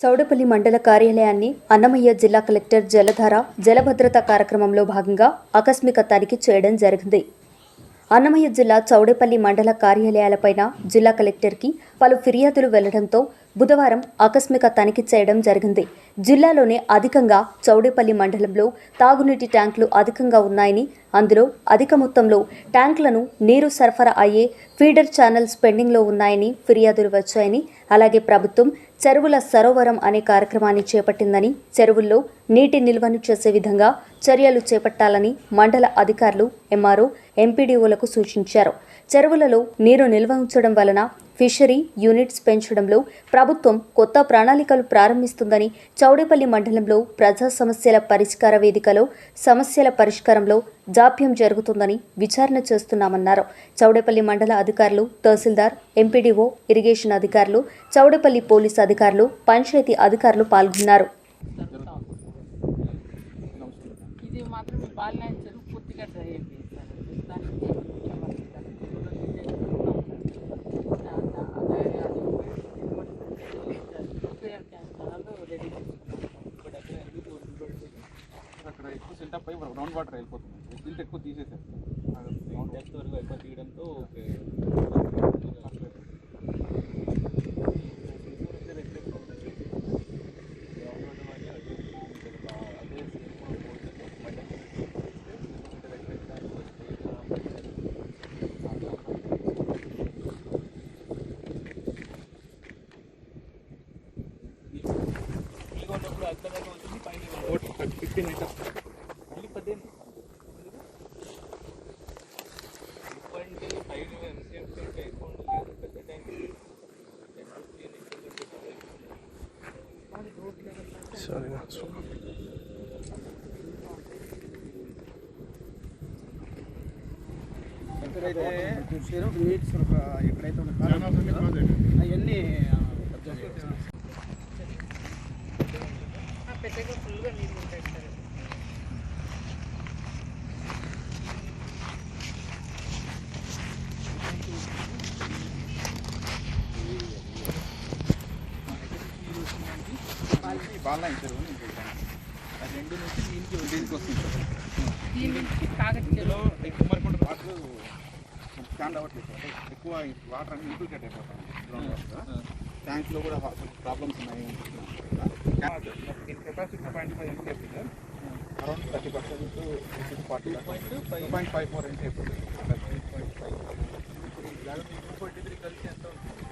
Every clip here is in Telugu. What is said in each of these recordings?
చౌడపల్లి మండల కార్యాలయాన్ని అన్నమయ్య జిల్లా కలెక్టర్ జలధార జలభద్రత కార్యక్రమంలో భాగంగా ఆకస్మిక తనిఖీ చేయడం జరిగింది. అన్నమయ్య జిల్లా చౌడపల్లి మండల కార్యాలయాలపైన జిల్లా కలెక్టర్కి పలు ఫిర్యాదులు వెళ్లడంతో బుధవారం ఆకస్మిక తనిఖీ చేయడం జరిగింది. జిల్లాలోనే అధికంగా చౌడేపల్లి మండలంలో తాగునీటి ట్యాంకులు అధికంగా ఉన్నాయని, అందులో అధిక మొత్తంలో ట్యాంకులను నీరు సరఫరా అయ్యే ఫీడర్ ఛానల్స్ పెండింగ్లో ఉన్నాయని ఫిర్యాదులు వచ్చాయని, అలాగే ప్రభుత్వం చెరువుల సరోవరం అనే కార్యక్రమాన్ని చేపట్టిందని, చెరువుల్లో నీటి నిల్వను చేసే విధంగా చర్యలు చేపట్టాలని మండల అధికారులు, ఎంఆర్ఓ, ఎంపీడీఓలకు సూచించారు. చెరువులలో నీరు నిల్వ ఉంచడం వలన ఫిషరీ యూనిట్స్ పెంచడంలో ప్రభుత్వం కొత్త ప్రణాళికలు ప్రారంభిస్తుందని, చౌడేపల్లి మండలంలో ప్రజా సమస్యల పరిష్కార వేదికలో సమస్యల పరిష్కారంలో జాప్యం జరుగుతుందని విచారణ చేస్తున్నామన్నారు. చౌడేపల్లి మండల అధికారులు, తహసీల్దార్, ఎంపీడీఓ, ఇరిగేషన్ అధికారులు, చౌడేపల్లి పోలీసు అధికారులు, పంచాయతీ అధికారులు పాల్గొన్నారు. అక్కడ ఎక్కువ సెంటప్ అయ్యి గ్రౌండ్ వాటర్ వెళ్ళిపోతుంది. ఫిల్ట్ ఎక్కువ తీసేసారు. డెప్త్ వరకు ఎక్కువ తీయడంతో ఎక్కడైతే నీడ్స్ ఎక్కడైతే అవన్నీ పెద్దగా ఫుల్గా నీళ్ళు ఉంటాయి సార్. బాగా ఇచ్చారు. రెండు నుంచి దీనికి వస్తుంది. దీని నుంచి కాగట్లో కుమ్మరికొండ వాటర్ స్టాండ్ అవ్వట్లేదు. ఎక్కువ వాటర్ అన్ని ఇంప్లికేట్ అయిపోతాయి. ట్యాంక్లో కూడా ప్రాబ్లమ్స్ ఉన్నాయి. దీని కెపాసిటీ 2.5 MT చెప్పింది. అరౌండ్ 30% 2.54 MT అయిపోతుంది. 243 కలిసి ఎంత ఉంటుంది?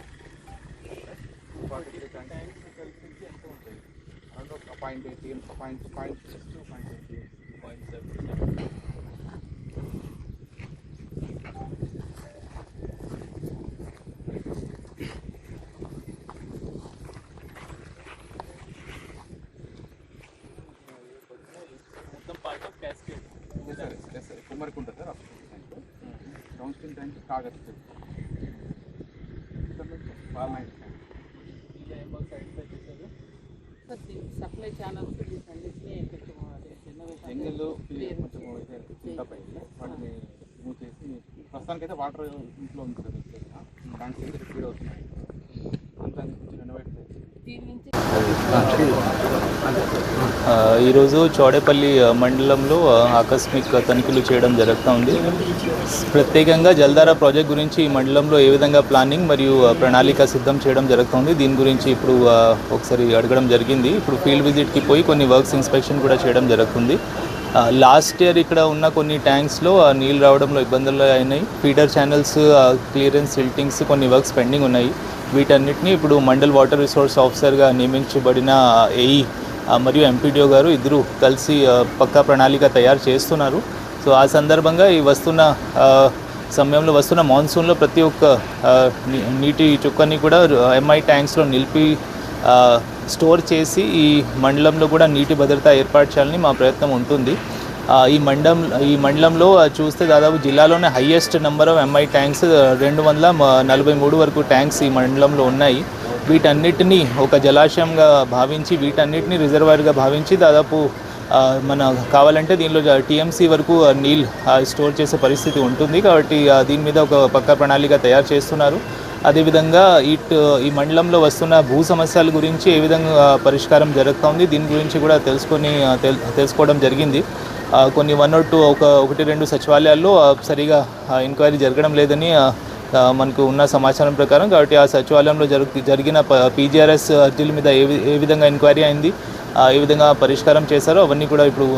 243 ట్యాంక్స్ కలిసి ఎంత ఉంటుంది? Around 0.8 0.6 to 0.8 0.7. Kummarikunta sir downstream tank కాగచ్చు సప్లై ఛానల్స్ ఎంగిల్ కొంచెం వాటిని మూవ్ చేసి ప్రస్తుతానికి అయితే వాటర్ ఇంట్లో ఉంది కదా ట్యాంక్స్ అయితే రిపీట్ అవుతున్నాయి. అంతా కొంచెం రెనోవేట్ చేసి ఈరోజు చౌడేపల్లి మండలంలో ఆకస్మిక తనిఖీలు చేయడం జరుగుతుంది. ప్రత్యేకంగా జలధార ప్రాజెక్ట్ గురించి ఈ మండలంలో ఏ విధంగా ప్లానింగ్ మరియు ప్రణాళిక సిద్ధం చేయడం జరుగుతుంది, దీని గురించి ఇప్పుడు ఒకసారి అడగడం జరిగింది. ఇప్పుడు ఫీల్డ్ విజిట్కి పోయి కొన్ని వర్క్స్ ఇన్స్పెక్షన్ కూడా చేయడం జరుగుతుంది. లాస్ట్ ఇయర్ ఇక్కడ ఉన్న కొన్ని ట్యాంక్స్లో నీళ్ళు రావడంలో ఇబ్బందులు అయినాయి. ఫీడర్ ఛానల్స్ క్లియరెన్స్, సిల్టింగ్స్ కొన్ని వర్క్స్ పెండింగ్ ఉన్నాయి. వీటన్నిటిని ఇప్పుడు మండల్ వాటర్ రిసోర్స్ ఆఫీసర్గా నియమించబడిన ఏఈ మరియు ఎంపీడీఓ గారు ఇద్దరు కలిసి పక్కా ప్రణాళిక తయారు చేస్తున్నారు. సో ఆ సందర్భంగా ఈ సమయంలో వస్తున్న మాన్సూన్లో ప్రతి ఒక్క నీటి చుక్కని కూడా ఎంఐ ట్యాంక్స్లో నిలిపి స్టోర్ చేసి ఈ మండలంలో కూడా నీటి భద్రత ఏర్పాటు చేయాలని మా ప్రయత్నం ఉంటుంది. ఈ మండలంలో చూస్తే దాదాపు జిల్లాలోనే highest number of MI tanks 243 వరకు ట్యాంక్స్ ఈ మండలంలో ఉన్నాయి. వీటన్నిటినీ ఒక జలాశయంగా భావించి, వీటన్నిటినీ రిజర్వాయర్గా భావించి దాదాపు మన కావాలంటే దీనిలో టీఎంసీ వరకు నీళ్ళు స్టోర్ చేసే పరిస్థితి ఉంటుంది. కాబట్టి దీని మీద ఒక పక్కా ప్రణాళిక తయారు చేస్తున్నారు. అదేవిధంగా ఈ మండలంలో వస్తున్న భూ సమస్యల గురించి ఏ విధంగా పరిష్కారం జరుగుతుంది దీని గురించి కూడా తెలుసుకోవడం జరిగింది. కొన్ని 1 or 2 ఒకటి 2 సచివాలయాల్లో సరిగా ఎంక్వైరీ జరగడం లేదని మనకు ఉన్న సమాచారం ప్రకారం. కాబట్టి ఆ సచివాలయంలో జరిగిన పీజీఆర్ఎస్ అర్జీల మీద ఏ విధంగా ఎంక్వైరీ అయింది, ఏ విధంగా పరిష్కారం చేశారో అవన్నీ కూడా ఇప్పుడు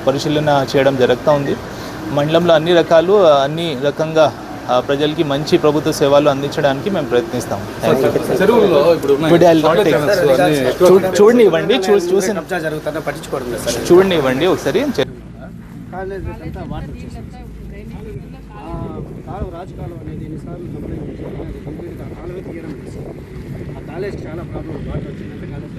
పరిశీలన చేయడం జరుగుతూ ఉంది. మండలంలో అన్ని రకంగా ప్రజలకి మంచి ప్రభుత్వ సేవలు అందించడానికి మేము ప్రయత్నిస్తాం. చూడనివ్వండి చూడనివ్వండి ఒకసారి. కాలేజ్ అంతా వాటర్ వచ్చేసింది. కాలువ రాజకాలువ అనేది ఎన్నిసార్లు కంప్లైంట్ చేశారు, అది కంప్లీట్గా కాలువ తీయడం లేదు. ఆ కాలేజ్ చాలా ప్రాబ్లం, వాటర్ వచ్చిందంటే కాలేజ్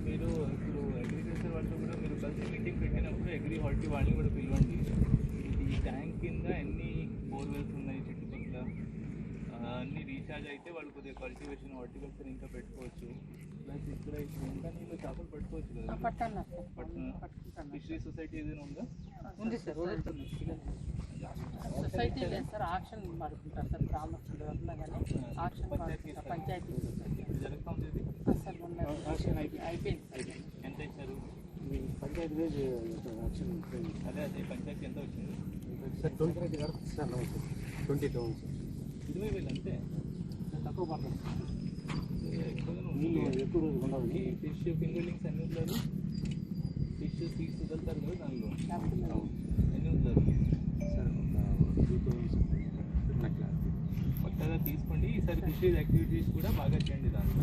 మీరు ఇప్పుడు అగ్రికల్చర్ వాళ్ళతో కూడా మీరు కలిసి మీటింగ్ పెట్టినప్పుడు హార్టీ వాళ్ళని కూడా పిలవండి. ఈ ట్యాంక్ కింద ఎన్ని బోర్వెల్స్ ఉన్నాయి చుట్టుపక్కల అన్ని రీఛార్జ్ అయితే వాళ్ళు కొద్దిగా కల్టివేషన్ హార్టికల్చర్ ఇంకా పెట్టుకోవచ్చు. ప్లస్ ఇక్కడ ఇంకా నీళ్ళు చేపలు పట్టుకోవచ్చు కదా. ఫిషరీ సొసైటీ ఏదైనా ఉందా? ఉంది సార్. సొసైటీ లేదు సార్, ఆక్షన్ పడుకుంటారు సార్. గ్రామస్తులు అట్లా కానీ ఆక్షన్ పడుకుంటారు. పంచాయతీ జరుగుతూ ఉంది ఇది. సార్ ఆక్షన్ అయిపోయింది సార్. ఎంత ఇచ్చారు? పంచాయతీ యాక్షన్ అదే పంచాయతీ ఎంత వచ్చింది సార్ 20 సార్ 20,000 సార్. 20,000 అంతే తక్కువ పడుతుంది. నీళ్ళు ఎక్కువ రోజులు ఉండవు. ఈ ఫిష్ ఫింగర్లింగ్స్ ఎన్ని వదిలారు? ఫిష్ సీడ్స్ వదులుతారు కదా దానిలో ఎన్ని వదిలారు? సార్ 2,000 కొత్తగా తీసుకోండి. ఈసారి ఫిషరీస్ యాక్టివిటీస్ కూడా బాగా చేయండి దాంట్లో.